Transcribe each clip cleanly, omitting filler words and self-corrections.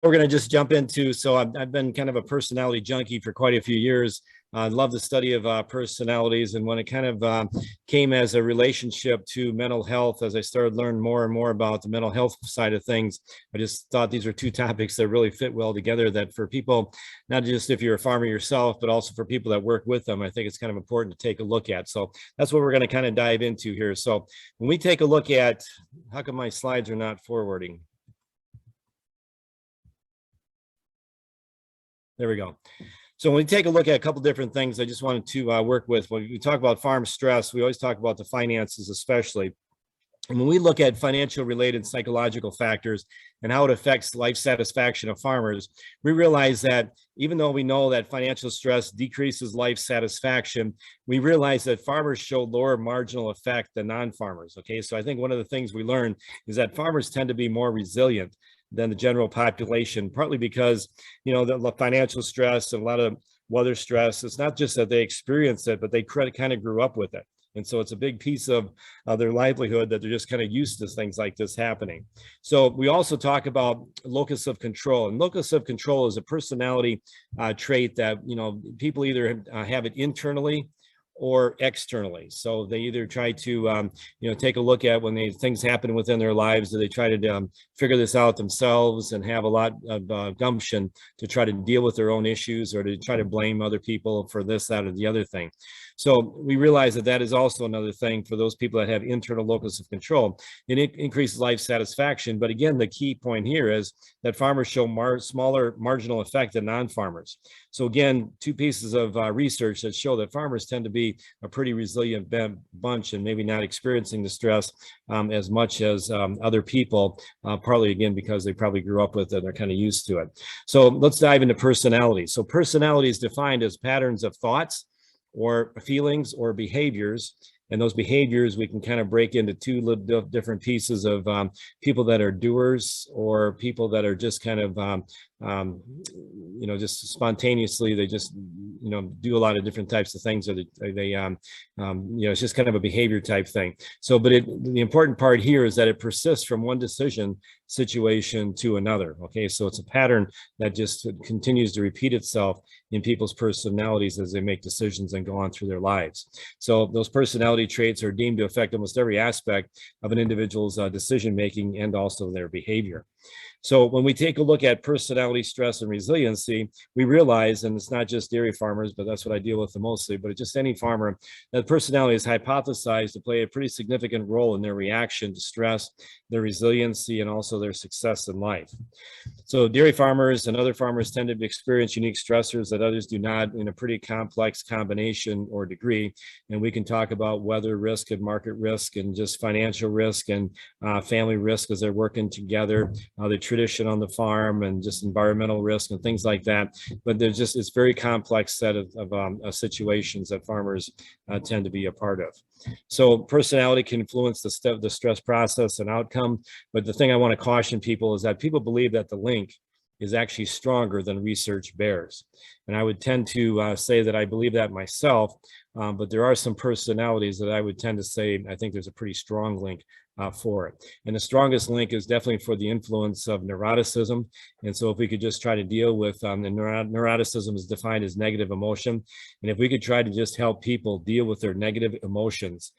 We're going to just jump into, so I've been kind of a personality junkie for quite a few years. I love the study of personalities, and when it kind of came as a relationship to mental health, as I started learning more and more about the mental health side of things, I just thought these are two topics that really fit well together, that for people, not just if you're a farmer yourself, but also for people that work with them, I think it's kind of important to take a look at. So that's what we're going to kind of dive into here. So when we take a look at, how come my slides are not forwarding? There we go. So when we take a look at a couple different things, I just wanted to work with, when we talk about farm stress, we always talk about the finances especially. And when we look at financial related psychological factors and how it affects life satisfaction of farmers, we realize that even though we know that financial stress decreases life satisfaction, we realize that farmers show lower marginal effect than non-farmers. Okay, so I think one of the things we learn is that farmers tend to be more resilient than the general population, partly because, you know, the financial stress and a lot of weather stress, it's not just that they experience it, but they kind of grew up with it. And so it's a big piece of their livelihood that they're just kind of used to things like this happening. So we also talk about locus of control, and locus of control is a personality trait that, you know, people either have it internally or externally. So they either try to, you know, take a look at when things happen within their lives, do they try to figure this out themselves and have a lot of gumption to try to deal with their own issues, or to try to blame other people for this, that, or the other thing. So we realize that that is also another thing for those people that have internal locus of control. It increases life satisfaction. But again, the key point here is that farmers show smaller marginal effect than non-farmers. So again, two pieces of research that show that farmers tend to be a pretty resilient bunch, and maybe not experiencing the stress as much as other people, partly again because they probably grew up with it and they're kind of used to it. So let's dive into personality. So personality is defined as patterns of thoughts or feelings or behaviors. And those behaviors we can kind of break into two different pieces of people that are doers, or people that are just kind of, you know, just spontaneously, they just, you know, do a lot of different types of things, or they you know, it's just kind of a behavior type thing. So, but the important part here is that it persists from one decision situation to another. Okay, so it's a pattern that just continues to repeat itself in people's personalities as they make decisions and go on through their lives. So those personality traits are deemed to affect almost every aspect of an individual's decision making and also their behavior. So when we take a look at personality, stress, and resiliency, we realize, and it's not just dairy farmers, but that's what I deal with the mostly, but just any farmer, that personality is hypothesized to play a pretty significant role in their reaction to stress, their resiliency, and also their success in life. So dairy farmers and other farmers tend to experience unique stressors that others do not, in a pretty complex combination or degree. And we can talk about weather risk and market risk and just financial risk and family risk as they're working together, the tradition on the farm, and just environmental risk and things like that. But there's just, it's very complex set of situations that farmers tend to be a part of. So personality can influence the stress process and outcome. But the thing I want to caution people is that people believe that the link is actually stronger than research bears. And I would tend to say that I believe that myself, but there are some personalities that I would tend to say, I think there's a pretty strong link for it. And the strongest link is definitely for the influence of neuroticism. And so if we could just try to deal with, the neuroticism is defined as negative emotion. And if we could try to just help people deal with their negative emotions,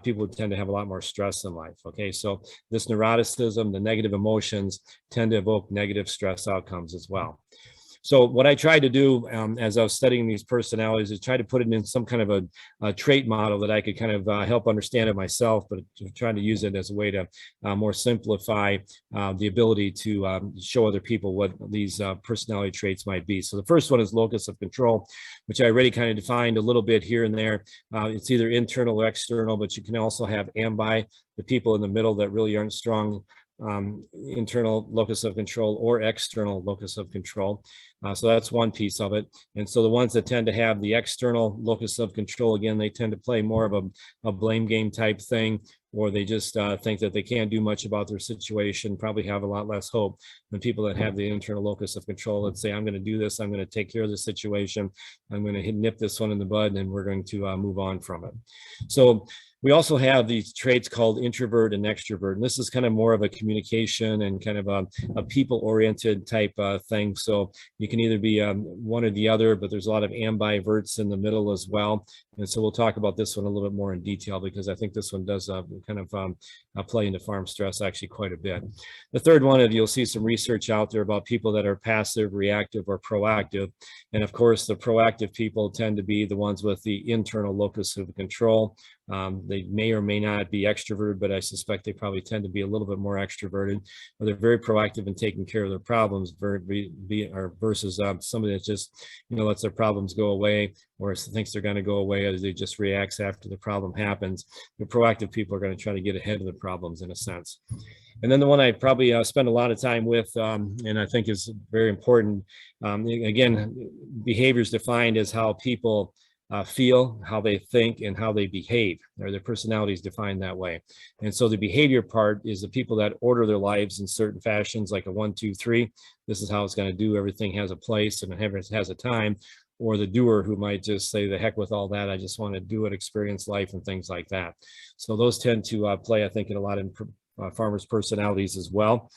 people would tend to have a lot more stress in life. Okay, so this neuroticism, the negative emotions, tend to evoke negative stress outcomes as well. So what I tried to do as I was studying these personalities is try to put it in some kind of a trait model that I could kind of help understand it myself, but trying to use it as a way to more simplify the ability to show other people what these personality traits might be. So the first one is locus of control, which I already kind of defined a little bit here and there. It's either internal or external, but you can also have ambi, the people in the middle that really aren't strong internal locus of control or external locus of control. So that's one piece of it. And so the ones that tend to have the external locus of control, again, they tend to play more of a blame game type thing, or they just think that they can't do much about their situation, probably have a lot less hope than people that have the internal locus of control. Let's say, I'm going to do this, I'm going to take care of the situation, I'm going to nip this one in the bud, and we're going to move on from it. So We also have these traits called introvert and extrovert, and this is kind of more of a communication and kind of a people-oriented type thing. So you can either be one or the other, but there's a lot of ambiverts in the middle as well. And so we'll talk about this one a little bit more in detail, because I think this one does kind of play into farm stress actually quite a bit. The third one, you'll see some research out there about people that are passive, reactive, or proactive. And of course, the proactive people tend to be the ones with the internal locus of control. They may or may not be extroverted, but I suspect they probably tend to be a little bit more extroverted, or they're very proactive in taking care of their problems versus somebody that just, lets their problems go away, or thinks they're going to go away, as they just reacts after the problem happens. The proactive people are going to try to get ahead of the problems in a sense. And then the one I probably spend a lot of time with, and I think is very important, again, behavior is defined as how people feel, how they think, and how they behave, or their personality is defined that way. And so the behavior part is the people that order their lives in certain fashions, like a 1, 2, 3. This is how it's going to do. Everything has a place and it has a time. Or the doer who might just say, the heck with all that, I just want to do it, experience life, and things like that. So those tend to play, I think, in a lot of farmers' personalities as well.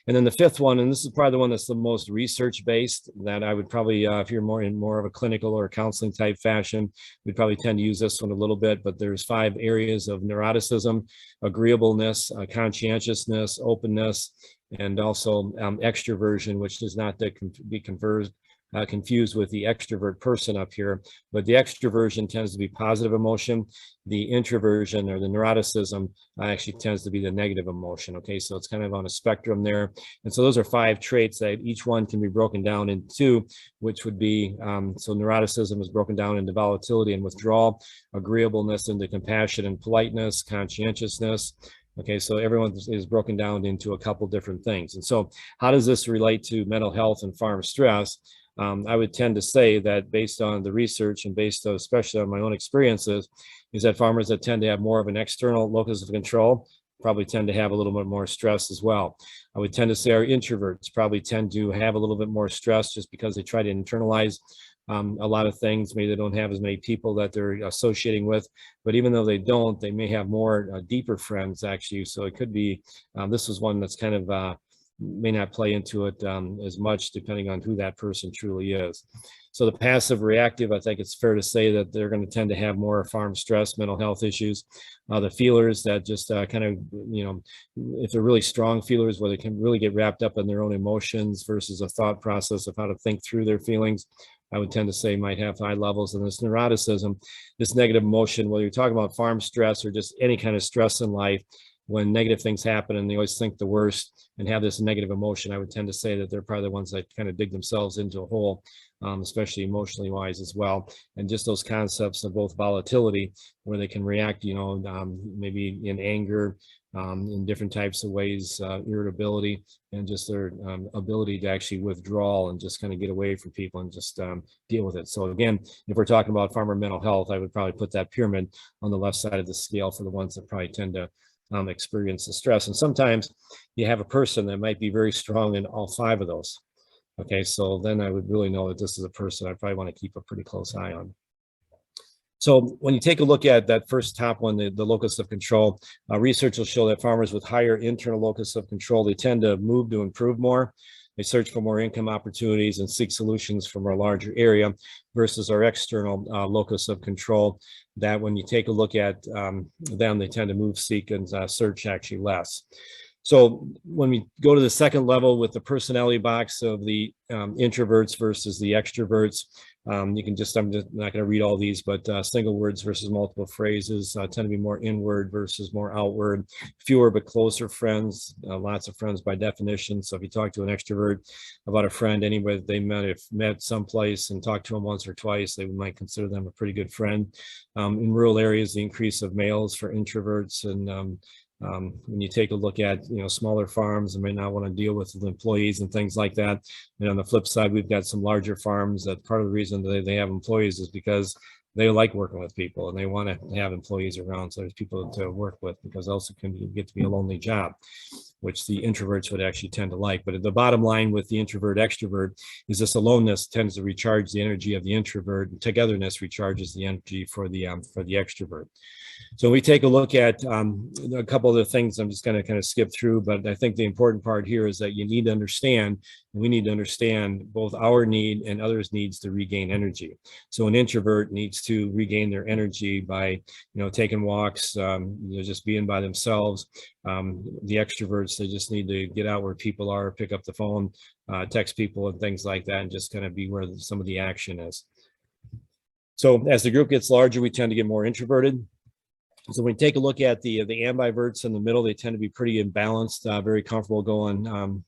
And then the fifth one, and this is probably the one that's the most research-based, that I would probably, if you're more of a clinical or counseling type fashion, we'd probably tend to use this one a little bit. But there's 5 areas of neuroticism: agreeableness, conscientiousness, openness, and also extroversion, which is not to be confused with the extrovert person up here, but the extroversion tends to be positive emotion. The introversion, or the neuroticism, actually tends to be the negative emotion. Okay, so it's kind of on a spectrum there. And so those are 5 traits that each one can be broken down into, which would be, so neuroticism is broken down into volatility and withdrawal, agreeableness into compassion and politeness, conscientiousness. Okay, so everyone is broken down into a couple different things. And so how does this relate to mental health and farm stress? I would tend to say that, based on the research and based especially on my own experiences, is that farmers that tend to have more of an external locus of control probably tend to have a little bit more stress as well. I would tend to say our introverts probably tend to have a little bit more stress, just because they try to internalize a lot of things. Maybe they don't have as many people that they're associating with, but even though they don't, they may have more deeper friends actually. So it could be, this is one that's kind of, may not play into it as much, depending on who that person truly is. So the passive reactive, I think it's fair to say that they're going to tend to have more farm stress, mental health issues. The feelers that just kind of, if they're really strong feelers, where they can really get wrapped up in their own emotions versus a thought process of how to think through their feelings, I would tend to say might have high levels. And this neuroticism, this negative emotion, whether you're talking about farm stress or just any kind of stress in life, when negative things happen and they always think the worst and have this negative emotion, I would tend to say that they're probably the ones that kind of dig themselves into a hole, especially emotionally wise as well. And just those concepts of both volatility, where they can react, maybe in anger, in different types of ways, irritability, and just their ability to actually withdraw and just kind of get away from people and just deal with it. So again, if we're talking about farmer mental health, I would probably put that pyramid on the left side of the scale for the ones that probably tend to experience the stress. And sometimes you have a person that might be very strong in all 5 of those. Okay, so then I would really know that this is a person I probably want to keep a pretty close eye on. So when you take a look at that first top one, the locus of control, research will show that farmers with higher internal locus of control, they tend to move to improve more. They search for more income opportunities and seek solutions from a larger area, versus our external locus of control, that when you take a look at them, they tend to move, seek, and search actually less. So when we go to the second level with the personality box of the introverts versus the extroverts, you can just, I'm just not going to read all these, but single words versus multiple phrases tend to be more inward versus more outward, fewer but closer friends, lots of friends by definition. So if you talk to an extrovert about a friend, anybody that they met someplace and talked to them once or twice, they might consider them a pretty good friend. In rural areas, the increase of males for introverts, and when you take a look at, smaller farms, and may not want to deal with the employees and things like that. And on the flip side, we've got some larger farms that part of the reason they have employees is because they like working with people and they want to have employees around. So there's people to work with, because also can get to be a lonely job. which the introverts would actually tend to like. But at the bottom line with the introvert extrovert is this aloneness tends to recharge the energy of the introvert, and togetherness recharges the energy for the extrovert. So we take a look at a couple of the things I'm just going to kind of skip through, but I think the important part here is that you need to understand, we need to understand both our need and others' needs to regain energy. So an introvert needs to regain their energy by, taking walks, just being by themselves. The extroverts, they just need to get out where people are, pick up the phone, text people and things like that, and just kind of be where some of the action is. So as the group gets larger, we tend to get more introverted. So when we take a look at the ambiverts in the middle, they tend to be pretty imbalanced, very comfortable going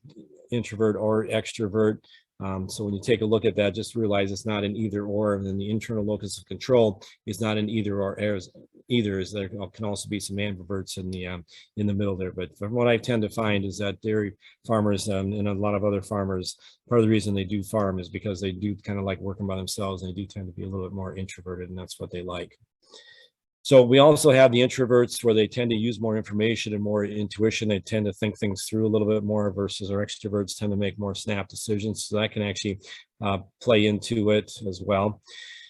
introvert or extrovert. So when you take a look at that, just realize it's not an either or, and then the internal locus of control is not an either or either, as there can also be some ambiverts in the middle there. But from what I tend to find is that dairy farmers and a lot of other farmers, part of the reason they do farm is because they do kind of like working by themselves, and they do tend to be a little bit more introverted, and that's what they like. So we also have the introverts where they tend to use more information and more intuition. They tend to think things through a little bit more versus our extroverts tend to make more snap decisions. So that can actually play into it as well.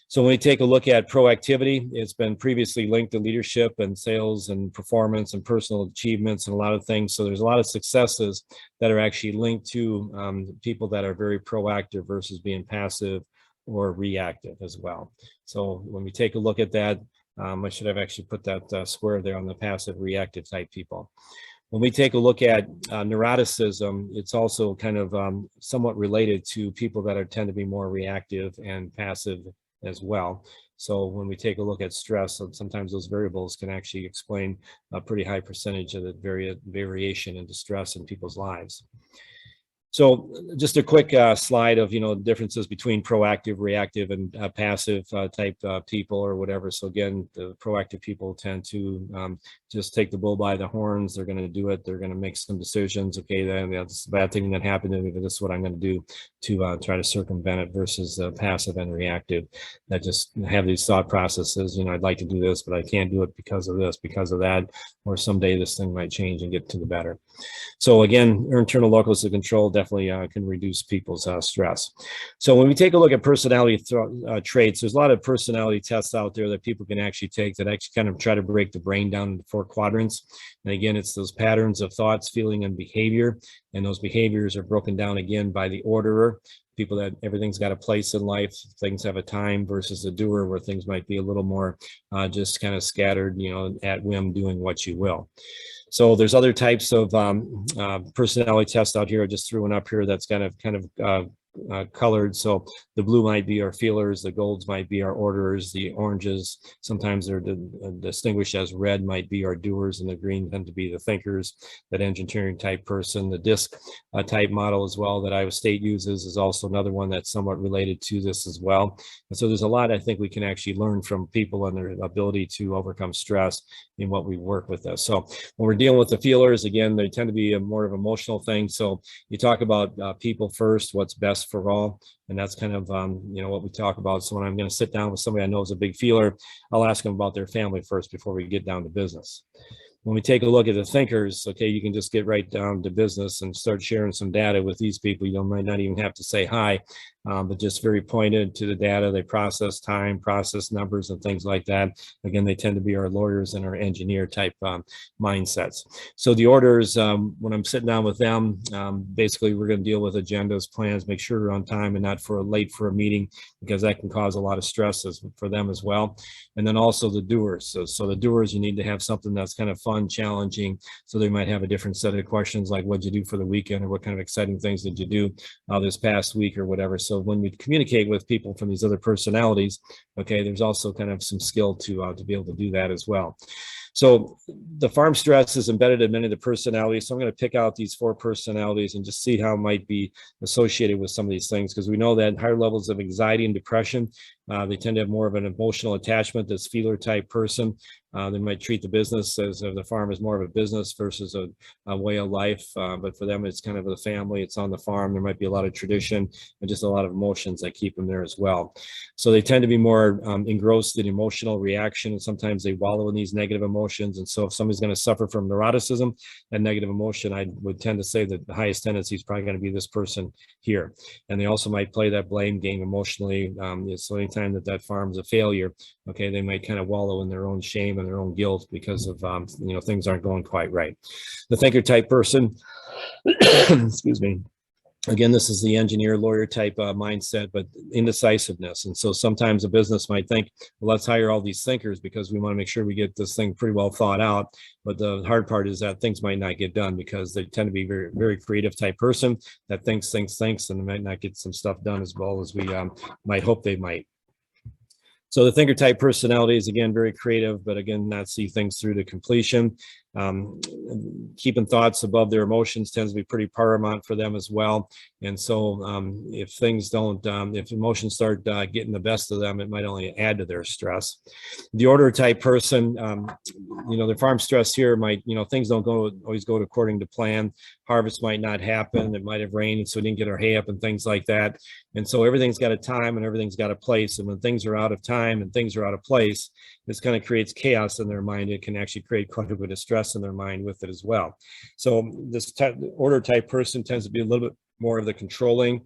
So when we take a look at proactivity, it's been previously linked to leadership and sales and performance and personal achievements and a lot of things. So there's a lot of successes that are actually linked to people that are very proactive versus being passive or reactive as well. So when we take a look at that, I should have actually put that square there on the passive reactive type people. When we take a look at neuroticism, it's also kind of somewhat related to people that tend to be more reactive and passive as well. So when we take a look at stress, sometimes those variables can actually explain a pretty high percentage of the variation in distress in people's lives. So just a quick slide of, differences between proactive, reactive, and passive type people or whatever. So again, the proactive people tend to just take the bull by the horns. They're going to do it. They're going to make some decisions. Okay, then that's a bad thing that happened to me, but this is what I'm going to do to try to circumvent it versus passive and reactive that just have these thought processes. I'd like to do this, but I can't do it because of this, because of that, or someday this thing might change and get to the better. So again, internal locus of control definitely can reduce people's stress. So when we take a look at personality traits, there's a lot of personality tests out there that people can actually take that actually kind of try to break the brain down into 4 quadrants. And again, it's those patterns of thoughts, feeling, and behavior. And those behaviors are broken down again by the orderer. People that everything's got a place in life, things have a time, versus the doer where things might be a little more just kind of scattered, at whim, doing what you will. So there's other types of personality tests out here. I just threw one up here that's kind of colored. So the blue might be our feelers, the golds might be our orderers, the oranges, sometimes they're distinguished as red, might be our doers, and the green tend to be the thinkers, that engineering type person. The disc type model as well that Iowa State uses is also another one that's somewhat related to this as well. And so there's a lot I think we can actually learn from people and their ability to overcome stress in what we work with this. So when we're dealing with the feelers, again, they tend to be a more of emotional thing. So you talk about people first, what's best for all, and that's kind of what we talk about. So when I'm going to sit down with somebody I know is a big feeler, I'll ask them about their family first before we get down to business. When we take a look at the thinkers, okay, you can just get right down to business and start sharing some data with these people. You might not even have to say hi, but just very pointed to the data. They process time, process numbers, and things like that. Again, they tend to be our lawyers and our engineer type mindsets. So the orders, when I'm sitting down with them, basically we're going to deal with agendas, plans, make sure we're on time and not late for a meeting, because that can cause a lot of stress for them as well. And then also the doers. So the doers, you need to have something that's kind of fun, challenging. So they might have a different set of questions like, what'd you do for the weekend, or what kind of exciting things did you do this past week, or whatever. So when we communicate with people from these other personalities, okay, there's also kind of some skill to be able to do that as well. So the farm stress is embedded in many of the personalities. So I'm going to pick out these 4 personalities and just see how it might be associated with some of these things, because we know that higher levels of anxiety and depression, they tend to have more of an emotional attachment. This feeler type person, they might treat the business as the farm as more of a business versus a way of life. But for them, it's kind of a family. It's on the farm. There might be a lot of tradition and just a lot of emotions that keep them there as well. So they tend to be more engrossed in emotional reaction, and sometimes they wallow in these negative emotions. emotions. And so if somebody's going to suffer from neuroticism and negative emotion, I would tend to say that the highest tendency is probably going to be this person here. And they also might play that blame game emotionally. So anytime that farm's a failure, okay, they might kind of wallow in their own shame and their own guilt because of, things aren't going quite right. The thinker type person, excuse me, again, this is the engineer lawyer type mindset, but indecisiveness. And so sometimes a business might think, well, let's hire all these thinkers because we want to make sure we get this thing pretty well thought out. But the hard part is that things might not get done because they tend to be very, very creative type person that thinks, and they might not get some stuff done as well as we might hope they might. So the thinker type personality is, again, very creative, but again, not see things through to completion. Keeping thoughts above their emotions tends to be pretty paramount for them as well. And so if things don't, if emotions start getting the best of them, it might only add to their stress. The order type person, the farm stress here might, things don't always go according to plan. Harvest might not happen. It might have rained, so we didn't get our hay up and things like that. And so everything's got a time and everything's got a place. And when things are out of time and things are out of place, this kind of creates chaos in their mind. It can actually create quite a bit of stress in their mind with it as well. So this order type person tends to be a little bit more of the controlling,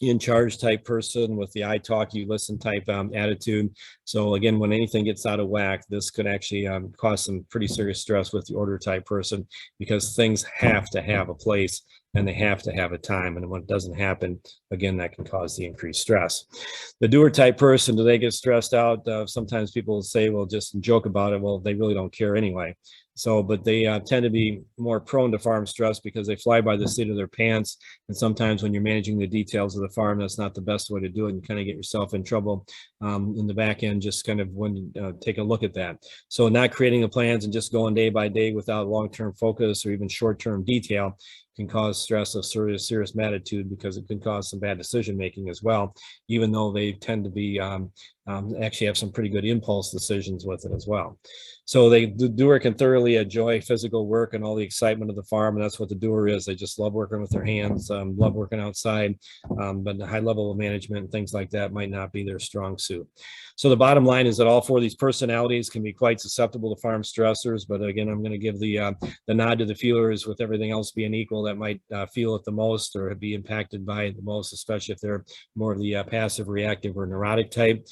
in charge type person with the I talk, you listen type attitude. So again, when anything gets out of whack, this could actually cause some pretty serious stress with the order type person because things have to have a place and they have to have a time. And when it doesn't happen, again, that can cause the increased stress. The doer type person, do they get stressed out? Sometimes people say, well, just joke about it. Well, they really don't care anyway. So, but they tend to be more prone to farm stress because they fly by the seat of their pants. And sometimes when you're managing the details of the farm, that's not the best way to do it and kind of get yourself in trouble in the back end, just kind of when take a look at that. So not creating the plans and just going day by day without long-term focus or even short-term detail can cause stress of serious magnitude because it can cause some bad decision making as well, even though they tend to be actually have some pretty good impulse decisions with it as well. So the doer can thoroughly enjoy physical work and all the excitement of the farm, and that's what the doer is. They just love working with their hands, love working outside, but the high level of management and things like that might not be their strong suit. So the bottom line is that all four of these personalities can be quite susceptible to farm stressors, but again, I'm going to give the nod to the feelers. With everything else being equal, that might feel it the most or be impacted by it the most, especially if they're more of the passive, reactive, or neurotic type.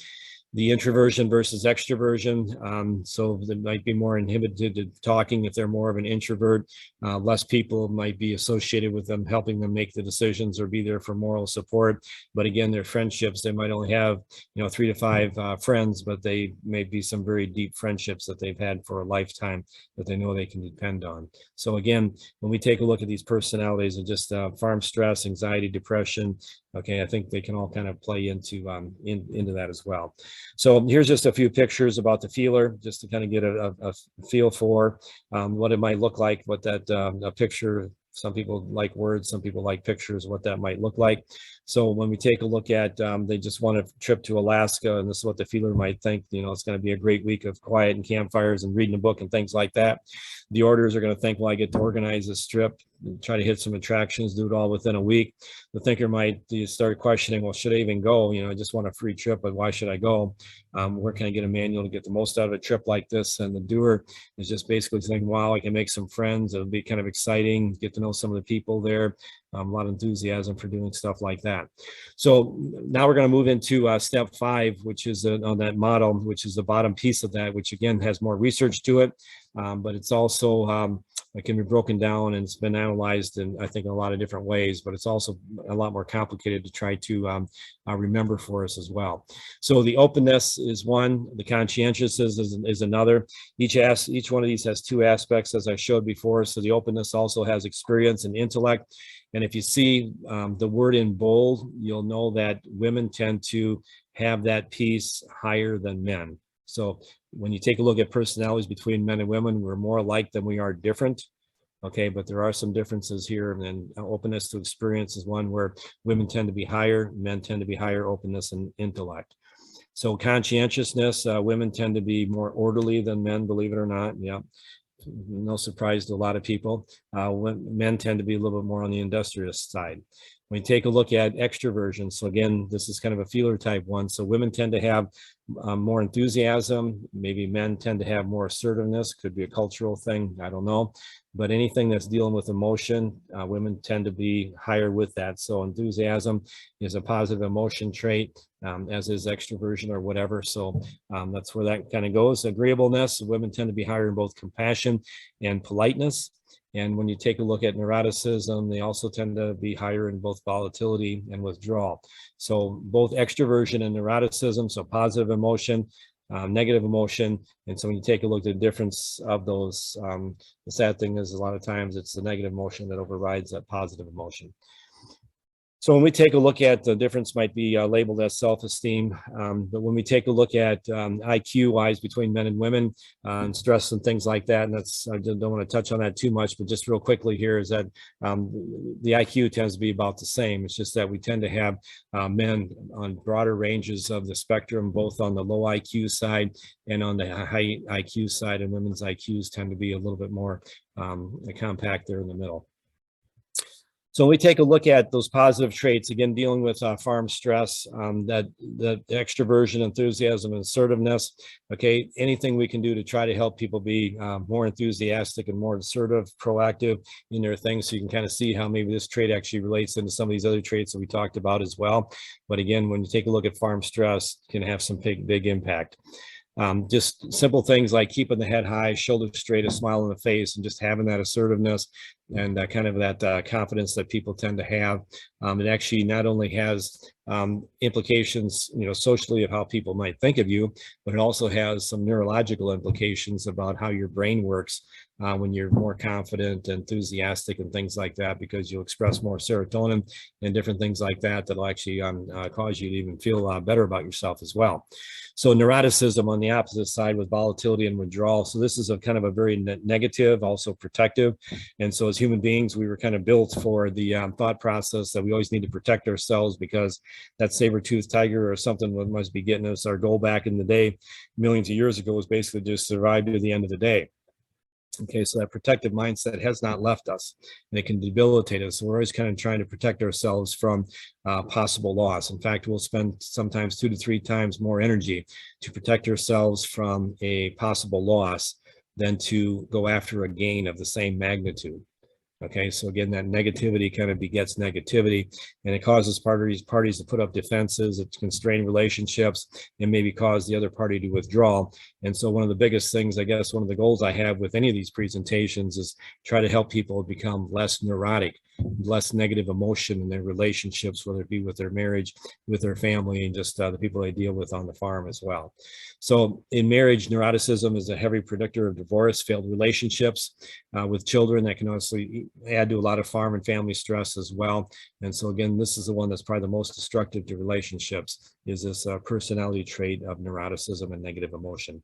The introversion versus extroversion. So they might be more inhibited to talking if they're more of an introvert. Less people might be associated with them, helping them make the decisions or be there for moral support. But again, their friendships, they might only have, 3 to 5 friends, but they may be some very deep friendships that they've had for a lifetime that they know they can depend on. So again, when we take a look at these personalities and just farm stress, anxiety, depression, okay, I think they can all kind of play into that as well. So here's just a few pictures about the feeler, just to kind of get a feel for what it might look like, what that a picture. Some people like words, some people like pictures, what that might look like. So when we take a look at, they just want a trip to Alaska, and this is what the feeler might think, it's going to be a great week of quiet and campfires and reading a book and things like that. The orders are going to think, well, I get to organize this trip, try to hit some attractions, do it all within a week. The thinker might start questioning, well, should I even go? I just want a free trip, but why should I go? Where can I get a manual to get the most out of a trip like this? And the doer is just basically thinking, wow, I can make some friends. It'll be kind of exciting, get to know some of the people there. A lot of enthusiasm for doing stuff like that. So now we're going to move into step 5, which is on that model, which is the bottom piece of that, which again has more research to it, but it's also it can be broken down and it's been analyzed in, I think, in a lot of different ways, but it's also a lot more complicated to try to remember for us as well. So the openness is one, the conscientiousness is another. Each one of these has 2 aspects, as I showed before. So the openness also has experience and intellect. And if you see the word in bold, you'll know that women tend to have that piece higher than men. So when you take a look at personalities between men and women, we're more alike than we are different. Okay, but there are some differences here, and openness to experience is one where women tend to be higher, men tend to be higher openness and intellect. So conscientiousness, women tend to be more orderly than men, believe it or not. Yeah, no surprise to a lot of people. Men tend to be a little bit more on the industrious side. When you take a look at extroversion, so again, this is kind of a feeler type one. So women tend to have more enthusiasm. Maybe men tend to have more assertiveness. Could be a cultural thing. I don't know. But anything that's dealing with emotion, women tend to be higher with that. So enthusiasm is a positive emotion trait, as is extroversion or whatever. So that's where that kind of goes. Agreeableness, women tend to be higher in both compassion and politeness. And when you take a look at neuroticism, they also tend to be higher in both volatility and withdrawal. So both extroversion and neuroticism, so positive emotion, negative emotion. And so when you take a look at the difference of those, the sad thing is a lot of times it's the negative emotion that overrides that positive emotion. So when we take a look at the difference might be labeled as self-esteem, but when we take a look at IQ wise between men and women and stress and things like that, and that's, I don't want to touch on that too much, but just real quickly here is that the IQ tends to be about the same. It's just that we tend to have men on broader ranges of the spectrum, both on the low IQ side and on the high IQ side, and women's IQs tend to be a little bit more compact there in the middle. So when we take a look at those positive traits, again, dealing with farm stress, that the extroversion, enthusiasm, and assertiveness, okay, anything we can do to try to help people be more enthusiastic and more assertive, proactive in their things, so you can kind of see how maybe this trait actually relates into some of these other traits that we talked about as well. But again, when you take a look at farm stress, it can have some big impact. Just simple things like keeping the head high, shoulders straight, a smile on the face, and just having that assertiveness and kind of that confidence that people tend to have. It actually not only has implications, socially of how people might think of you, but it also has some neurological implications about how your brain works when you're more confident, enthusiastic, and things like that, because you'll express more serotonin and different things like that that'll actually cause you to even feel better about yourself as well. So neuroticism on the opposite side with volatility and withdrawal. So this is a kind of a very negative, also protective. And so as human beings, we were kind of built for the thought process that we always need to protect ourselves, because that saber-toothed tiger or something must be getting us. Our goal back in the day, millions of years ago, was basically just survive to the end of the day. Okay, so that protective mindset has not left us, and it can debilitate us. So we're always kind of trying to protect ourselves from possible loss. In fact, we'll spend sometimes 2 to 3 times more energy to protect ourselves from a possible loss than to go after a gain of the same magnitude. Okay, so again, that negativity kind of begets negativity, and it causes parties to put up defenses, it constrain relationships, and maybe cause the other party to withdraw. And so one of the biggest things, I guess, one of the goals I have with any of these presentations is try to help people become less neurotic, less negative emotion in their relationships, whether it be with their marriage, with their family, and just the people they deal with on the farm as well. So in marriage, neuroticism is a heavy predictor of divorce, failed relationships with children. That can also add to a lot of farm and family stress as well. And so again, this is the one that's probably the most destructive to relationships, is this personality trait of neuroticism and negative emotion.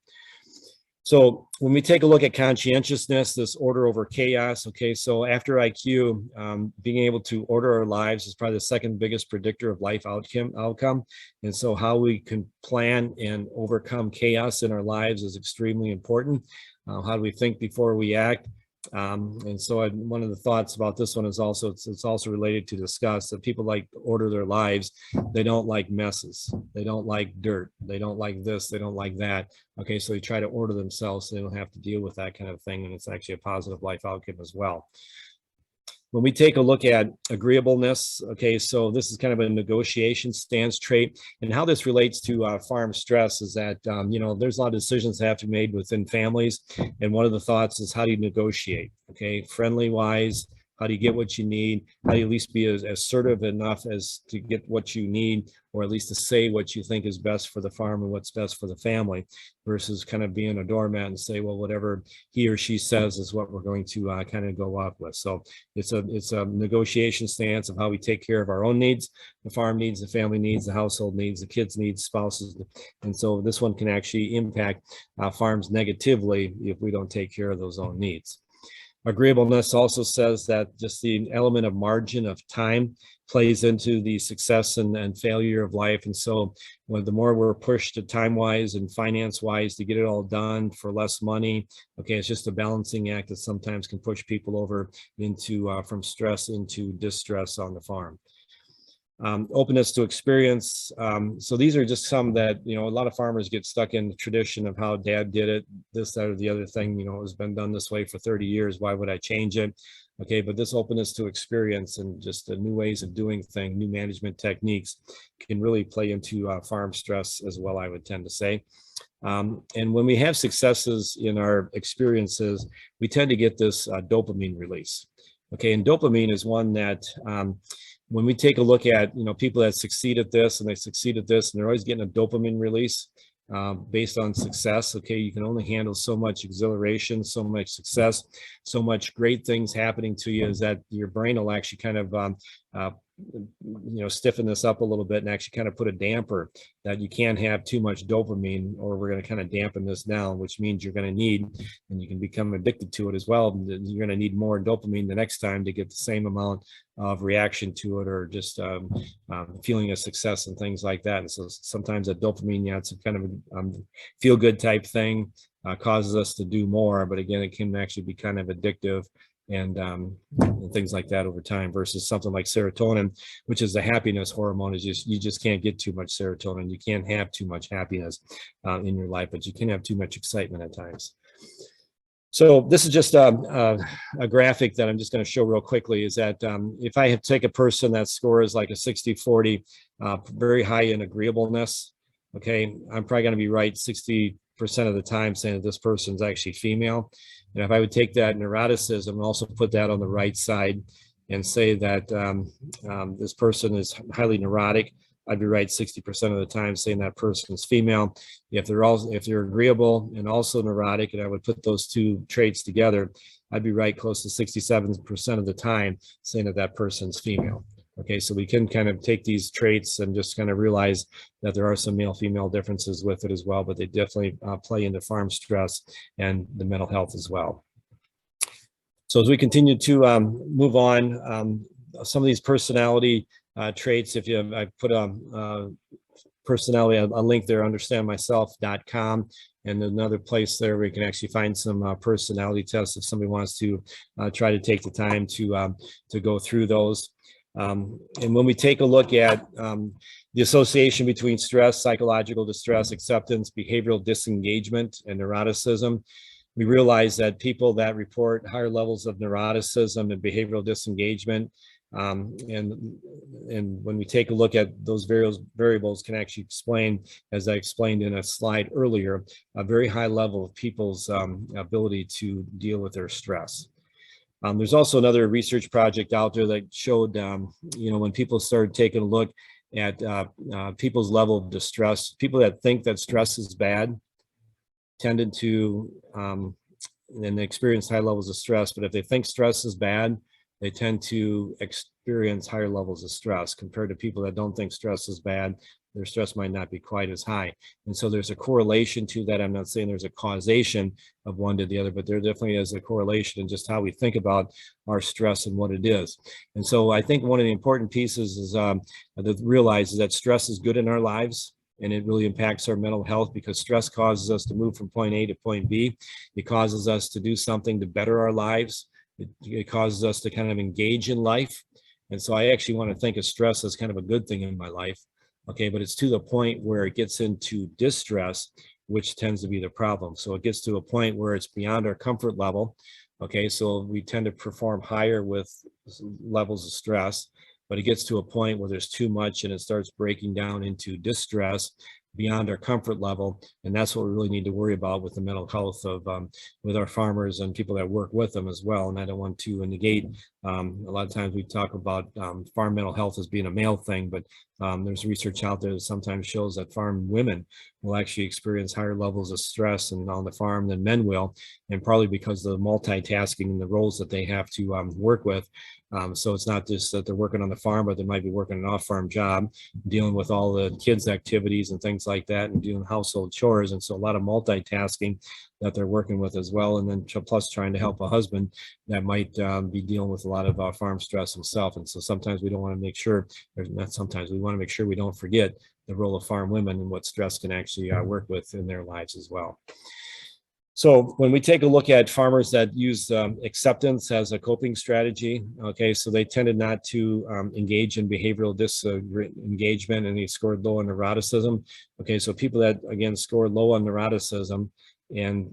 So when we take a look at conscientiousness, this order over chaos, okay, so after IQ, being able to order our lives is probably the second biggest predictor of life outcome. And so how we can plan and overcome chaos in our lives is extremely important. How do we think before we act? And so one of the thoughts about this one is also, it's also related to discuss that people like to order their lives. They don't like messes. They don't like dirt. They don't like this. They don't like that. Okay, so they try to order themselves so they don't have to deal with that kind of thing. And it's actually a positive life outcome as well. When we take a look at agreeableness, okay, so this is kind of a negotiation stance trait, and how this relates to farm stress is that, there's a lot of decisions that have to be made within families. And one of the thoughts is, how do you negotiate? Okay, friendly wise, how do you get what you need? How do you at least be as assertive enough as to get what you need, or at least to say what you think is best for the farm and what's best for the family, versus kind of being a doormat and say, well, whatever he or she says is what we're going to kind of go up with. So it's a negotiation stance of how we take care of our own needs, the farm needs, the family needs, the household needs, the kids' needs, spouses. And so this one can actually impact farms negatively if we don't take care of those own needs. Agreeableness also says that just the element of margin of time plays into the success and failure of life. And so the more we're pushed to time-wise and finance-wise to get it all done for less money, okay, it's just a balancing act that sometimes can push people over into from stress into distress on the farm. Openness to experience. So these are just some that, a lot of farmers get stuck in the tradition of how dad did it, this, that, or the other thing, has been done this way for 30 years. Why would I change it? Okay, but this openness to experience and just the new ways of doing things, new management techniques can really play into farm stress as well, I would tend to say. And when we have successes in our experiences, we tend to get this dopamine release. Okay, and dopamine is one that when we take a look at, people that succeed at this and they succeed at this, and they're always getting a dopamine release based on success. Okay, you can only handle so much exhilaration, so much success, so much great things happening to you, is that your brain will actually kind of stiffen this up a little bit and actually kind of put a damper that you can't have too much dopamine, or we're going to kind of dampen this down, which means you're going to need, and you can become addicted to it as well. You're going to need more dopamine the next time to get the same amount of reaction to it, or just feeling of success and things like that. And so sometimes that dopamine, it's a kind of a feel good type thing, causes us to do more, but again, it can actually be kind of addictive and things like that over time, versus something like serotonin, which is the happiness hormone. Is you just can't get too much serotonin. You can't have too much happiness in your life, but you can have too much excitement at times. So this is just a graphic that I'm just going to show real quickly, is that if I take a person that scores like a 60-40, very high in agreeableness, okay, I'm probably going to be right 60% of the time saying that this person's actually female. And if I would take that neuroticism and also put that on the right side and say that this person is highly neurotic, I'd be right 60% of the time saying that person's female. If they're agreeable and also neurotic, and I would put those two traits together, I'd be right close to 67% of the time saying that that person's female. Okay, so we can kind of take these traits and just kind of realize that there are some male-female differences with it as well, but they definitely play into farm stress and the mental health as well. So as we continue to move on, some of these personality traits, I put personality, a link there, understandmyself.com, and another place there where you can actually find some personality tests if somebody wants to try to take the time to go through those. And when we take a look at the association between stress, psychological distress, acceptance, behavioral disengagement, and neuroticism, we realize that people that report higher levels of neuroticism and behavioral disengagement, and when we take a look at those variables can actually explain, as I explained in a slide earlier, a very high level of people's ability to deal with their stress. There's also another research project out there that showed, when people started taking a look at people's level of distress, people that think that stress is bad tended to and experience high levels of stress. But if they think stress is bad, they tend to experience higher levels of stress compared to people that don't think stress is bad. Their stress might not be quite as high. And so there's a correlation to that. I'm not saying there's a causation of one to the other, but there definitely is a correlation in just how we think about our stress and what it is. And so I think one of the important pieces is to realize is that stress is good in our lives, and it really impacts our mental health, because stress causes us to move from point A to point B. It causes us to do something to better our lives. It causes us to kind of engage in life. And so I actually want to think of stress as kind of a good thing in my life. Okay, but it's to the point where it gets into distress, which tends to be the problem. So it gets to a point where it's beyond our comfort level. Okay, so we tend to perform higher with levels of stress, but it gets to a point where there's too much and it starts breaking down into distress beyond our comfort level. And that's what we really need to worry about with the mental health of with our farmers and people that work with them as well. And I don't want to negate, a lot of times we talk about farm mental health as being a male thing, but there's research out there that sometimes shows that farm women will actually experience higher levels of stress and on the farm than men will, and probably because of the multitasking and the roles that they have to work with. So it's not just that they're working on the farm, but they might be working an off-farm job, dealing with all the kids' activities and things like that, and doing household chores. And so a lot of multitasking that they're working with as well. And then plus trying to help a husband that might be dealing with a lot of farm stress himself. And so sometimes we don't want to make sure, or not sometimes, we want to make sure we don't forget the role of farm women and what stress can actually work with in their lives as well. So when we take a look at farmers that use acceptance as a coping strategy, okay, so they tended not to engage in behavioral disengagement, and they scored low on neuroticism. Okay, so people that, again, score low on neuroticism and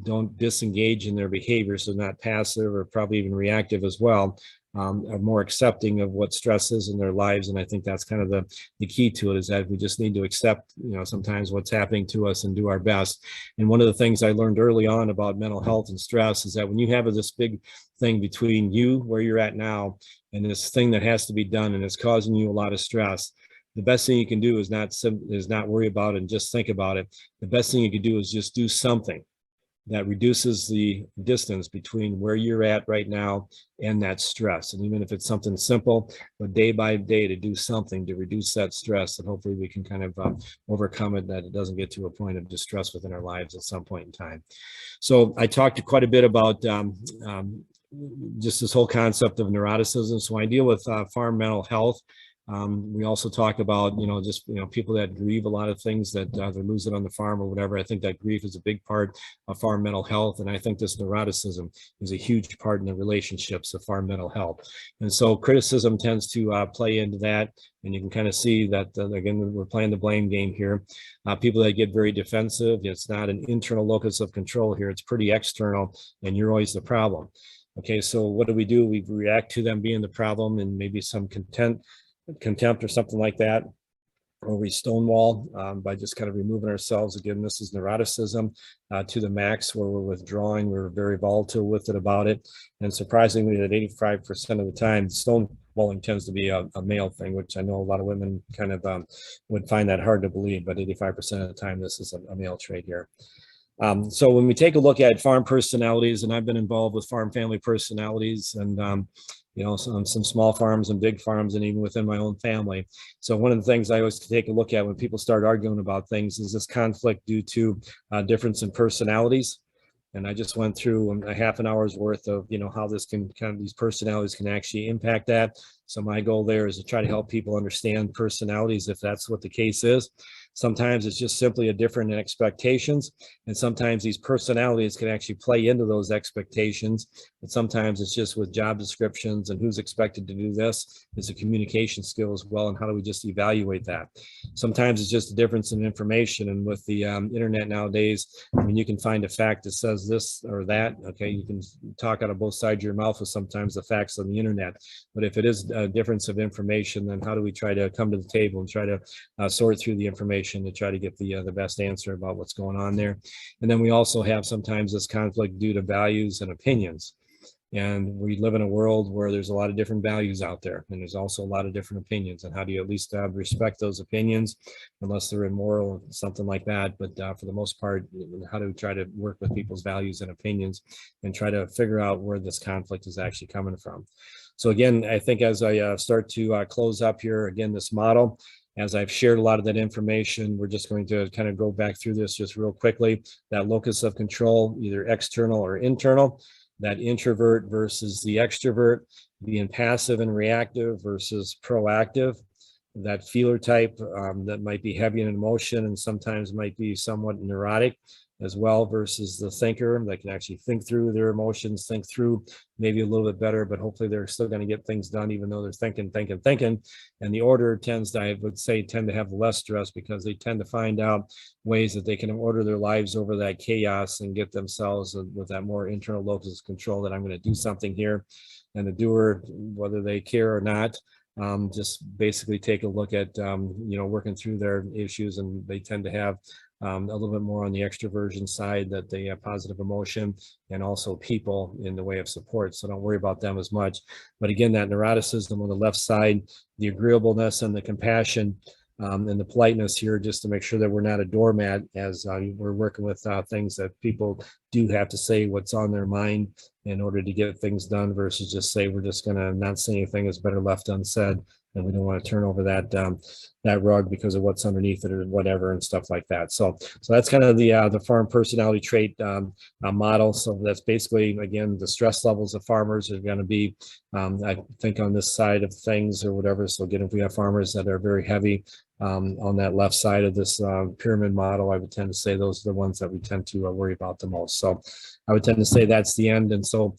don't disengage in their behavior, so not passive or probably even reactive as well, are more accepting of what stress is in their lives. And I think that's kind of the key to it, is that we just need to accept, sometimes what's happening to us and do our best. And one of the things I learned early on about mental health and stress is that when you have this big thing between you, where you're at now, and this thing that has to be done and it's causing you a lot of stress, the best thing you can do is not worry about it and just think about it. The best thing you can do is just do something that reduces the distance between where you're at right now and that stress. And even if it's something simple, but day by day to do something to reduce that stress, and hopefully we can kind of overcome it, that it doesn't get to a point of distress within our lives at some point in time. So I talked quite a bit about just this whole concept of neuroticism. So I deal with farm mental health. We also talk about, people that grieve a lot of things that they're losing on the farm or whatever. I think that grief is a big part of farm mental health. And I think this neuroticism is a huge part in the relationships of farm mental health. And so criticism tends to play into that. And you can kind of see that, again, we're playing the blame game here. People that get very defensive, it's not an internal locus of control here. It's pretty external, and you're always the problem. Okay, so what do? We react to them being the problem, and maybe some contempt or something like that, or we stonewall by just kind of removing ourselves. Again, this is neuroticism to the max, where we're withdrawing, we're very volatile with it about it. And surprisingly, that 85% of the time, stonewalling tends to be a male thing, which I know a lot of women kind of would find that hard to believe, but 85% of the time, this is a male trait here. So when we take a look at farm personalities, and I've been involved with farm family personalities, and some small farms and big farms, and even within my own family. So one of the things I always take a look at when people start arguing about things is this conflict due to difference in personalities. And I just went through a half an hour's worth of, how this can these personalities can actually impact that. So my goal there is to try to help people understand personalities, if that's what the case is. Sometimes it's just simply a different in expectations. And sometimes these personalities can actually play into those expectations. But sometimes it's just with job descriptions and who's expected to do this. It's a communication skill as well. And how do we just evaluate that? Sometimes it's just a difference in information. And with the internet nowadays, you can find a fact that says this or that. Okay, you can talk out of both sides of your mouth with sometimes the facts on the internet. But if it is a difference of information, then how do we try to come to the table and try to sort through the information to try to get the best answer about what's going on there? And then we also have sometimes this conflict due to values and opinions. And we live in a world where there's a lot of different values out there, and there's also a lot of different opinions. And how do you at least respect those opinions, unless they're immoral or something like that? But for the most part, how do we try to work with people's values and opinions and try to figure out where this conflict is actually coming from? So again, I think as I start to close up here, again, this model, as I've shared a lot of that information, we're just going to kind of go back through this just real quickly. That locus of control, either external or internal, that introvert versus the extrovert, being passive and reactive versus proactive, that feeler type that might be heavy in emotion and sometimes might be somewhat neurotic as well, versus the thinker that can actually think through their emotions, think through maybe a little bit better, but hopefully they're still going to get things done even though they're thinking. And the order tends to, I would say, tend to have less stress, because they tend to find out ways that they can order their lives over that chaos and get themselves with that more internal locus of control, that I'm going to do something here. And the doer, whether they care or not, just basically take a look at, working through their issues, and they tend to have a little bit more on the extroversion side, that they have positive emotion, and also people in the way of support. So don't worry about them as much. But again, that neuroticism on the left side, the agreeableness and the compassion and the politeness here, just to make sure that we're not a doormat as we're working with things that people do have to say what's on their mind in order to get things done, versus just say we're just going to not say anything, is better left unsaid. And we don't want to turn over that that rug because of what's underneath it or whatever and stuff like that. So that's kind of the farm personality trait model. So that's basically, again, the stress levels of farmers are going to be, I think, on this side of things or whatever. So again, if we have farmers that are very heavy on that left side of this pyramid model, I would tend to say those are the ones that we tend to worry about the most. So I would tend to say that's the end. And so,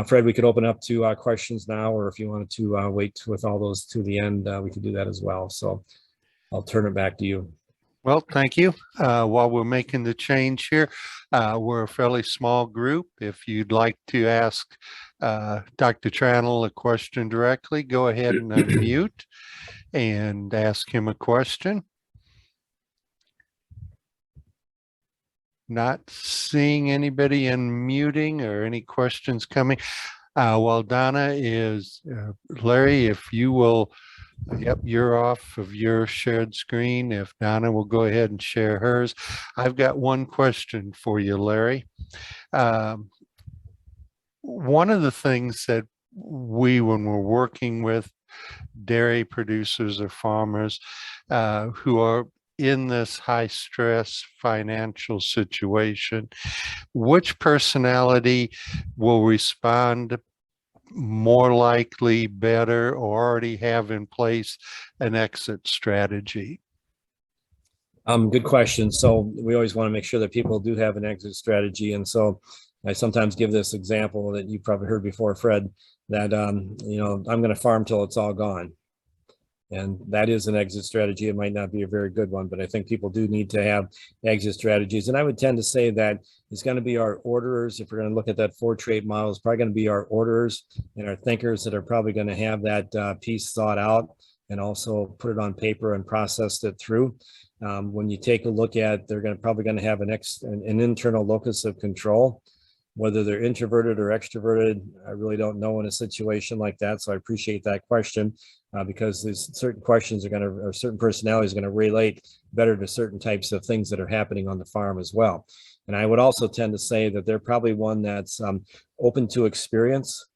Fred, we could open up to questions now, or if you wanted to wait with all those to the end, we could do that as well. So I'll turn it back to you. Well, thank you. While we're making the change here, we're a fairly small group. If you'd like to ask Dr. Tranel a question directly, go ahead and unmute and ask him a question. Not seeing anybody unmuting or any questions coming. While Donna is, Larry, if you will, yep, you're off of your shared screen. If Donna will go ahead and share hers. I've got one question for you, Larry. One of the things that when we're working with dairy producers or farmers who are in this high stress financial situation, which personality will respond more likely, better, or already have in place an exit strategy? Good question. So we always want to make sure that people do have an exit strategy. And so I sometimes give this example that you probably heard before, Fred, that, you know, I'm going to farm till it's all gone. And that is an exit strategy. It might not be a very good one, but I think people do need to have exit strategies. And I would tend to say that it's going to be our orderers. If we're going to look at that 4-trait model, it's probably going to be our orderers and our thinkers that are probably going to have that piece thought out and also put it on paper and processed it through. When you take a look at, they're probably going to have an internal locus of control. Whether they're introverted or extroverted, I really don't know in a situation like that. So I appreciate that question because there's certain questions or certain personalities are going to relate better to certain types of things that are happening on the farm as well. And I would also tend to say that they're probably one that's open to experience.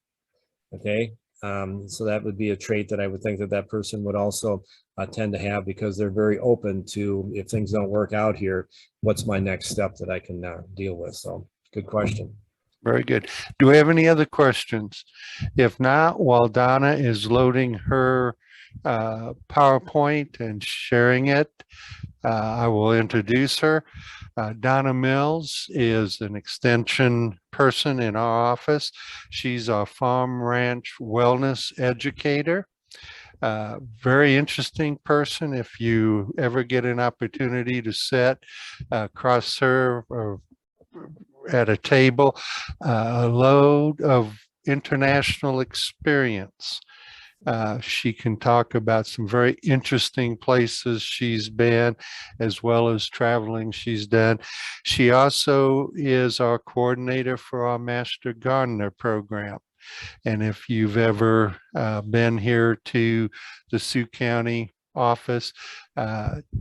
Okay. So that would be a trait that I would think that person would also tend to have, because they're very open to, if things don't work out here, what's my next step that I can deal with. So good question. Very good. Do we have any other questions? If not, while Donna is loading her PowerPoint and sharing it, I will introduce her. Donna Mills is an extension person in our office. She's our farm ranch wellness educator. Very interesting person. If you ever get an opportunity to sit across her or at a table, a load of international experience. She can talk about some very interesting places she's been, as well as traveling she's done. She also is our coordinator for our Master Gardener program. And if you've ever been here to the Sioux County office,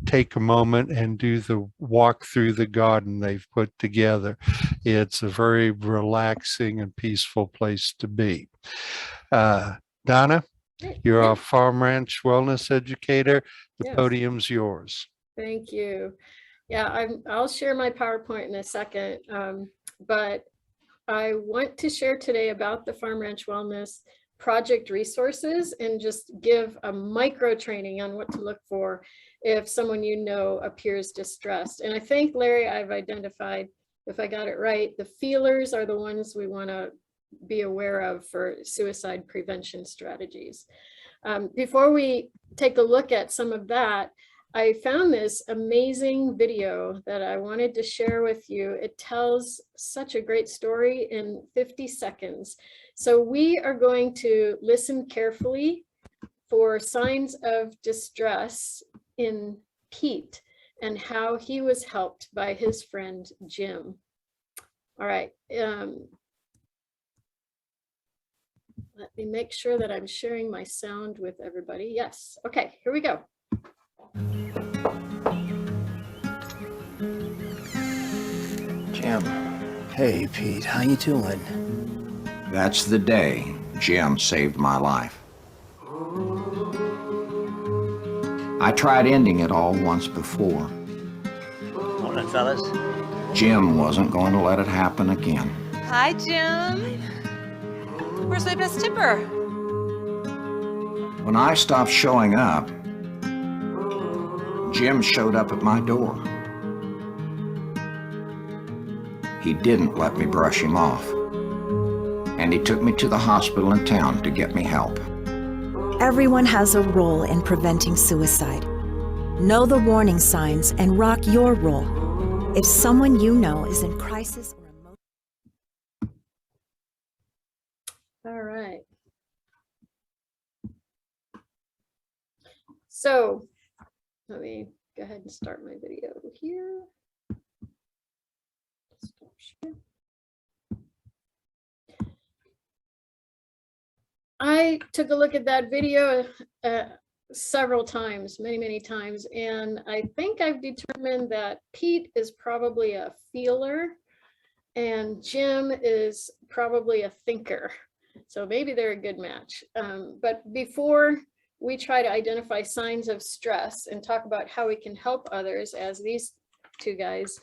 take a moment and do the walk through the garden they've put together. It's a very relaxing and peaceful place to be. Donna, you're our farm ranch wellness educator. The podium's yours. Thank you. Yeah, I'll share my PowerPoint in a second, but I want to share today about the Farm Ranch Wellness project resources and just give a micro training on what to look for if someone you know appears distressed. And I think, Larry, I've identified, if I got it right, the feelers are the ones we want to be aware of for suicide prevention strategies. Before we take a look at some of that, I found this amazing video that I wanted to share with you. It tells such a great story in 50 seconds. So we are going to listen carefully for signs of distress in Pete and how he was helped by his friend Jim. All right. Let me make sure that I'm sharing my sound with everybody. Yes. Okay, here we go. Jim. Hey, Pete, how you doing? That's the day Jim saved my life. I tried ending it all once before. Morning, fellas. Jim wasn't going to let it happen again. Hi, Jim. Where's my best tipper? When I stopped showing up, Jim showed up at my door. He didn't let me brush him off, and he took me to the hospital in town to get me help. Everyone has a role in preventing suicide. Know the warning signs and rock your role. If someone you know is in crisis or emotional. All right. So let me go ahead and start my video here. Stop share. I took a look at that video several times, many times, and I think I've determined that Pete is probably a feeler and Jim is probably a thinker. So maybe they're a good match. But before we try to identify signs of stress and talk about how we can help others, as these two guys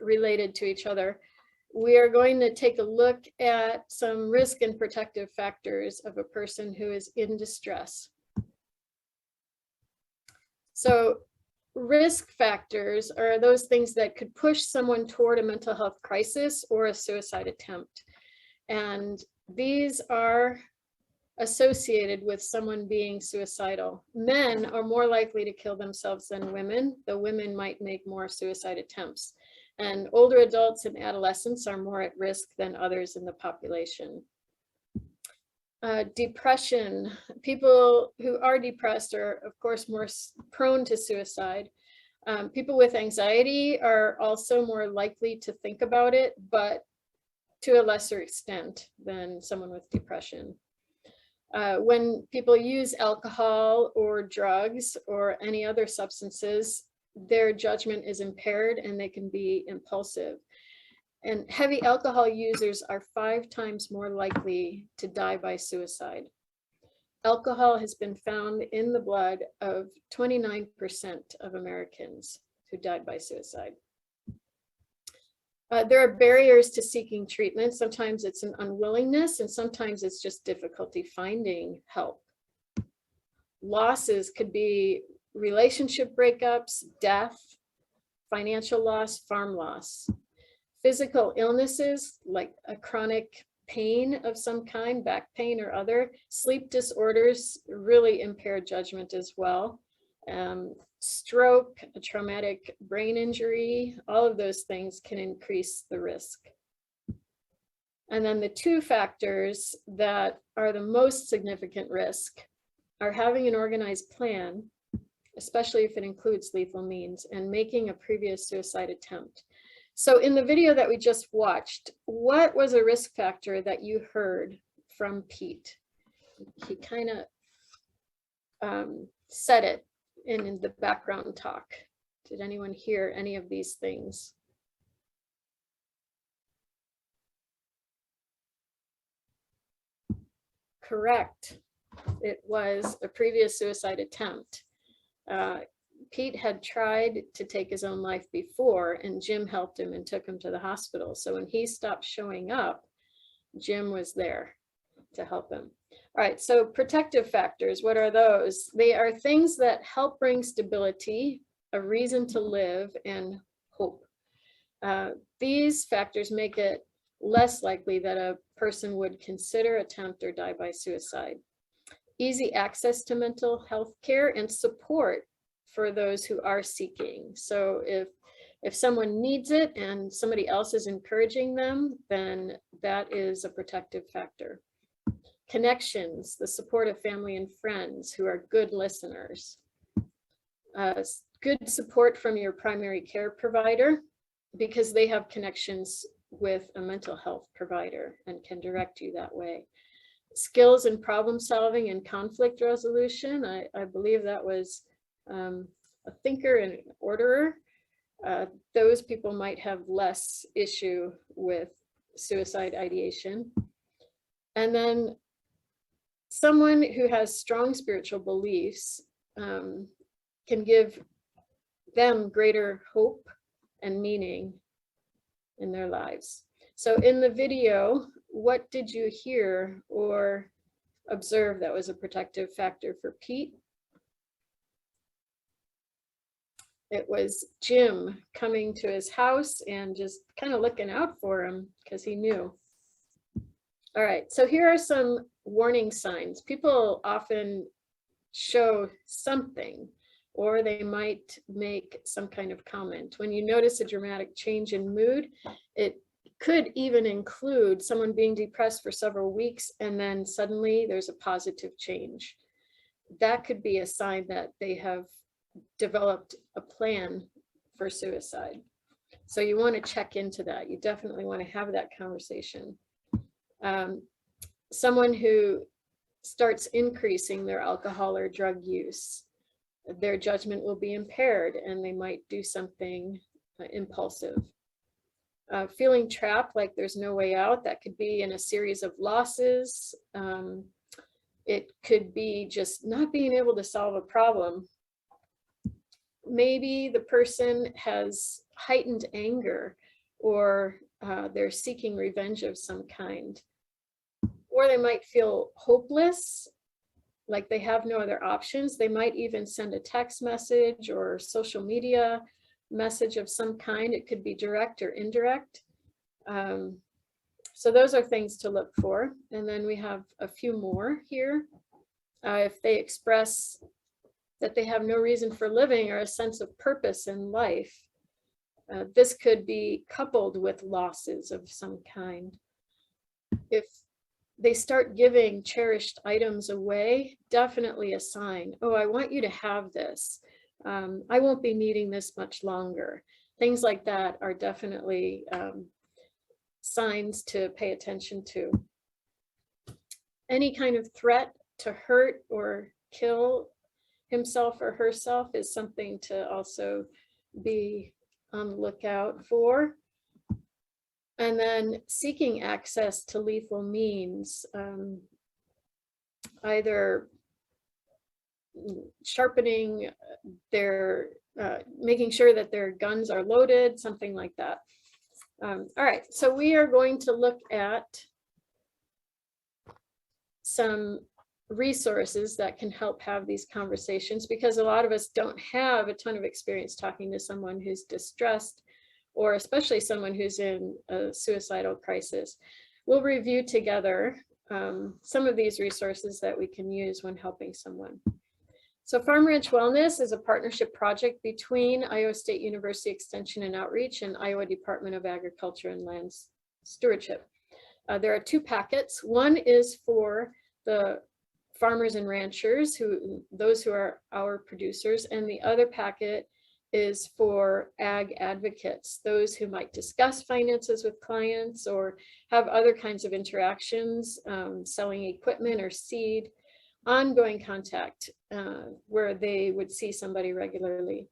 related to each other, we are going to take a look at some risk and protective factors of a person who is in distress. So risk factors are those things that could push someone toward a mental health crisis or a suicide attempt. And these are associated with someone being suicidal. Men are more likely to kill themselves than women, though women might make more suicide attempts. And older adults and adolescents are more at risk than others in the population. Depression. People who are depressed are, of course, more prone to suicide. People with anxiety are also more likely to think about it, but to a lesser extent than someone with depression. When people use alcohol or drugs or any other substances, their judgment is impaired and they can be impulsive. And heavy alcohol users are 5 times more likely to die by suicide. Alcohol has been found in the blood of 29% of Americans who died by suicide. There are barriers to seeking treatment. Sometimes it's an unwillingness and sometimes it's just difficulty finding help. Losses could be relationship breakups, death, financial loss, farm loss. Physical illnesses like a chronic pain of some kind, back pain or other. Sleep disorders really impair judgment as well. Stroke, a traumatic brain injury, all of those things can increase the risk. And then the 2 factors that are the most significant risk are having an organized plan, especially if it includes lethal means, and making a previous suicide attempt. So in the video that we just watched, what was a risk factor that you heard from Pete? He kind of said it in the background talk. Did anyone hear any of these things? Correct. It was a previous suicide attempt. Pete had tried to take his own life before, and Jim helped him and took him to the hospital. So when he stopped showing up, Jim was there to help him. All right, so protective factors, what are those? They are things that help bring stability, a reason to live, and hope. These factors make it less likely that a person would consider, attempt, or die by suicide. Easy access to mental health care and support for those who are seeking. So if someone needs it and somebody else is encouraging them, then that is a protective factor. Connections, the support of family and friends who are good listeners. Good support from your primary care provider because they have connections with a mental health provider and can direct you that way. Skills in problem solving and conflict resolution. I believe that was a thinker and an orderer. Those people might have less issue with suicide ideation. And then someone who has strong spiritual beliefs can give them greater hope and meaning in their lives. So in the video, what did you hear or observe that was a protective factor for Pete? It was Jim coming to his house and just kind of looking out for him because he knew. All right, so here are some warning signs. People often show something, or they might make some kind of comment. When you notice a dramatic change in mood, it could even include someone being depressed for several weeks and then suddenly there's a positive change. That could be a sign that they have developed a plan for suicide. So you want to check into that. You definitely want to have that conversation. Someone who starts increasing their alcohol or drug use, their judgment will be impaired and they might do something impulsive. Feeling trapped, like there's no way out, that could be in a series of losses. It could be just not being able to solve a problem. Maybe the person has heightened anger, or they're seeking revenge of some kind. Or they might feel hopeless, like they have no other options. They might even send a text message or social media message of some kind. It could be direct or indirect. So those are things to look for. And then we have a few more here. If they express that they have no reason for living or a sense of purpose in life, this could be coupled with losses of some kind. If they start giving cherished items away, definitely a sign. Oh, I want you to have this. I won't be needing this much longer. Things like that are definitely signs to pay attention to. Any kind of threat to hurt or kill himself or herself is something to also be on the lookout for. And then seeking access to lethal means, either sharpening their, making sure that their guns are loaded, something like that. All right, so we are going to look at some resources that can help have these conversations, because a lot of us don't have a ton of experience talking to someone who's distressed, or especially someone who's in a suicidal crisis. We'll review together some of these resources that we can use when helping someone. So Farm Ranch Wellness is a partnership project between Iowa State University Extension and Outreach and Iowa Department of Agriculture and Land Stewardship. There are two packets. One is for the farmers and ranchers, those who are our producers, and the other packet is for ag advocates, those who might discuss finances with clients or have other kinds of interactions, selling equipment or seed, ongoing contact where they would see somebody regularly.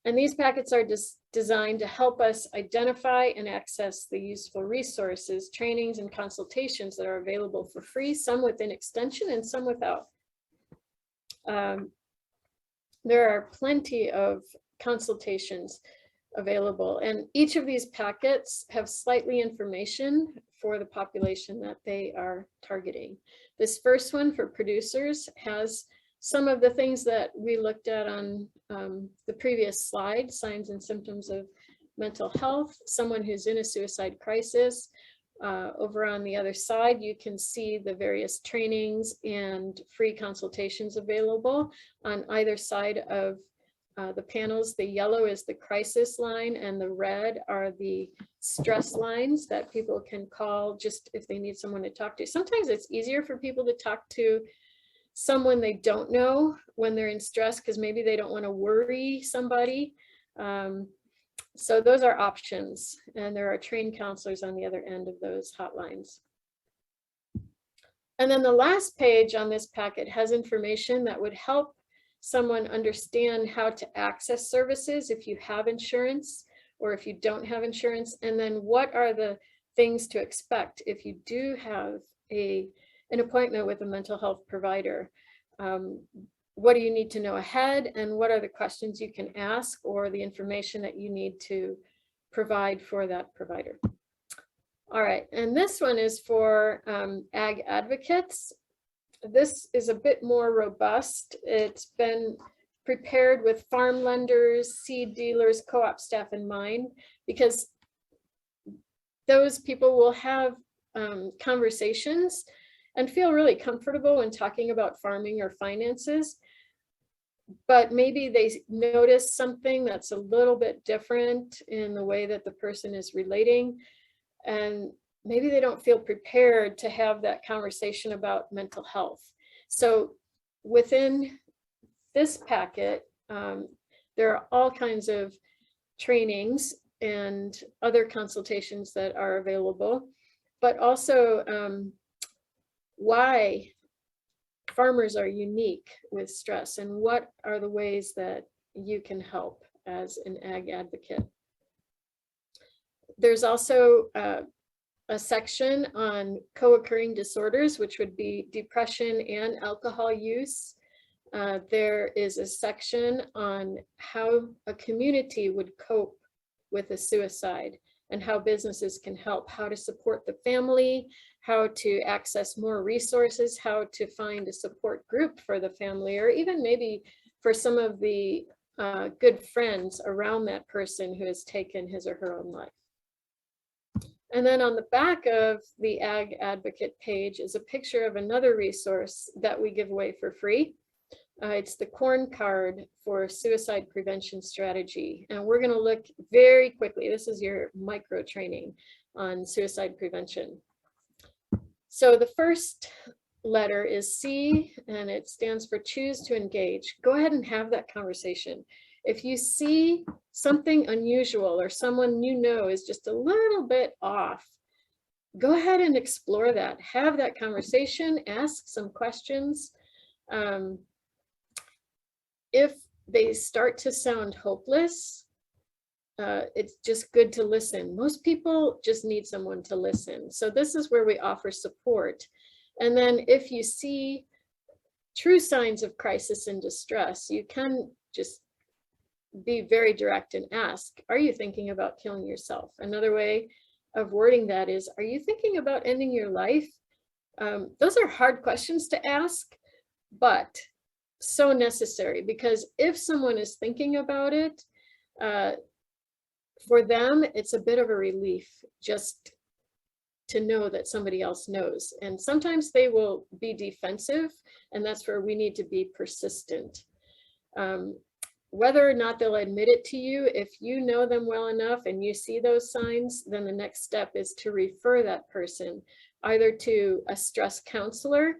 And these packets are designed to help us identify and access the useful resources, trainings, and consultations that are available for free, some within extension and some without. There are plenty of consultations available, and each of these packets have slightly information for the population that they are targeting. This first one for producers has some of the things that we looked at on the previous slide: signs and symptoms of mental health, someone who's in a suicide crisis. Over on the other side, you can see the various trainings and free consultations available on either side of the panels. The yellow is the crisis line and the red are the stress lines that people can call just if they need someone to talk to. Sometimes it's easier for people to talk to someone they don't know when they're in stress, because maybe they don't want to worry somebody. So those are options, and there are trained counselors on the other end of those hotlines. And then the last page on this packet has information that would help someone understand how to access services if you have insurance or if you don't have insurance, and then what are the things to expect if you do have an appointment with a mental health provider. what do you need to know ahead, and what are the questions you can ask or the information that you need to provide for that provider. All right, and this one is for ag advocates. This is a bit more robust. It's been prepared with farm lenders, seed dealers, co-op staff in mind, because those people will have conversations and feel really comfortable when talking about farming or finances. But maybe they notice something that's a little bit different in the way that the person is relating. And maybe they don't feel prepared to have that conversation about mental health. So within this packet, there are all kinds of trainings and other consultations that are available, but also why farmers are unique with stress and what are the ways that you can help as an ag advocate. There's also a section on co-occurring disorders, which would be depression and alcohol use. There is a section on how a community would cope with a suicide and how businesses can help, how to support the family, how to access more resources, how to find a support group for the family, or even maybe for some of the good friends around that person who has taken his or her own life. And then on the back of the Ag Advocate page is a picture of another resource that we give away for free. It's the corn card for suicide prevention strategy. And we're going to look very quickly. This is your micro training on suicide prevention. So the first letter is C, and it stands for choose to engage. Go ahead and have that conversation. If you see something unusual or someone you know is just a little bit off, go ahead and explore that. Have that conversation, ask some questions. If they start to sound hopeless, it's just good to listen. Most people just need someone to listen. So this is where we offer support. And then if you see true signs of crisis and distress, you can just be very direct and ask, are you thinking about killing yourself? Another way of wording that is, are you thinking about ending your life? Those are hard questions to ask, but so necessary, because if someone is thinking about it, for them, it's a bit of a relief just to know that somebody else knows. And sometimes they will be defensive, and that's where we need to be persistent. Whether or not they'll admit it to you, if you know them well enough and you see those signs, then the next step is to refer that person either to a stress counselor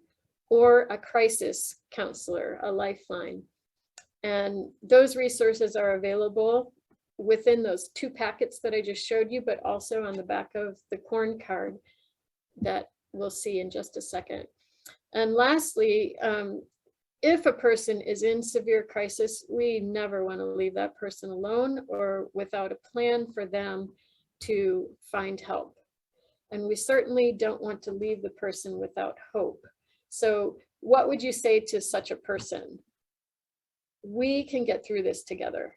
or a crisis counselor, a lifeline. And those resources are available within those two packets that I just showed you, but also on the back of the corn card that we'll see in just a second. And lastly, if a person is in severe crisis, we never want to leave that person alone or without a plan for them to find help. And we certainly don't want to leave the person without hope. So what would you say to such a person? We can get through this together.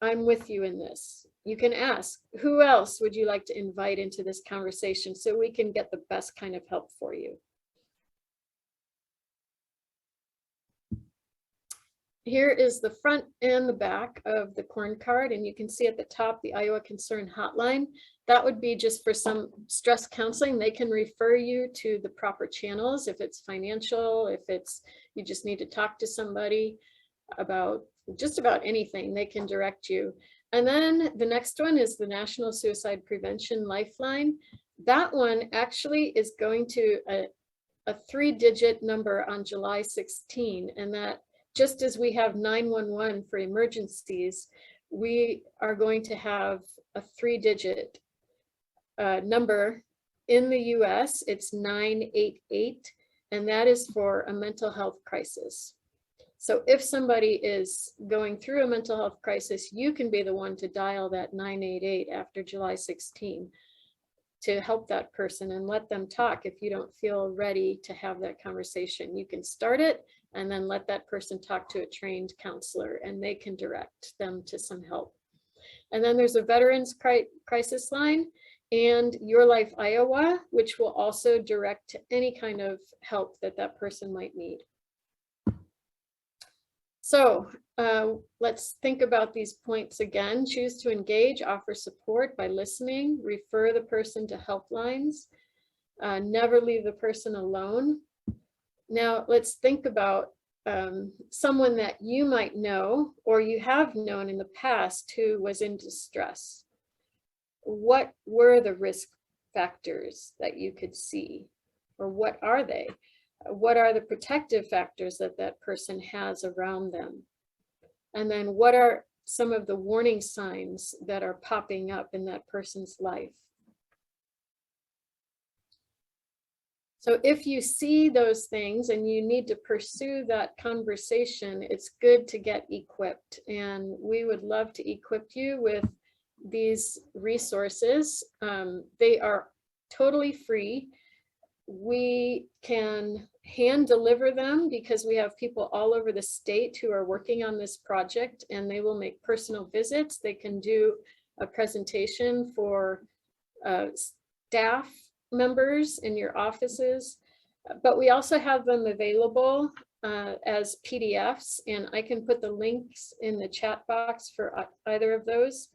I'm with you in this. You can ask, who else would you like to invite into this conversation so we can get the best kind of help for you? Here is the front and the back of the corn card, and you can see at the top the Iowa Concern Hotline. That would be just for some stress counseling. They can refer you to the proper channels if it's financial, if it's you just need to talk to somebody about just about anything, they can direct you. And then the next one is the National Suicide Prevention Lifeline. That one actually is going to a 3-digit number on July 16, and that just as we have 911 for emergencies, we are going to have a 3-digit number in the US. It's 988, and that is for a mental health crisis. So if somebody is going through a mental health crisis, you can be the one to dial that 988 after July 16 to help that person and let them talk if you don't feel ready to have that conversation. You can start it, and then let that person talk to a trained counselor and they can direct them to some help. And then there's a veterans crisis line and Your Life Iowa, which will also direct to any kind of help that that person might need. So let's think about these points again. Choose to engage, offer support by listening, refer the person to helplines, never leave the person alone. Now let's think about someone that you might know or you have known in the past who was in distress. What were the risk factors that you could see, or what are they? What are the protective factors that that person has around them? And then what are some of the warning signs that are popping up in that person's life? So if you see those things and you need to pursue that conversation, it's good to get equipped. And we would love to equip you with these resources. They are totally free. We can hand deliver them because we have people all over the state who are working on this project, and they will make personal visits. They can do a presentation for staff members in your offices, but we also have them available as PDFs, and I can put the links in the chat box for either of those.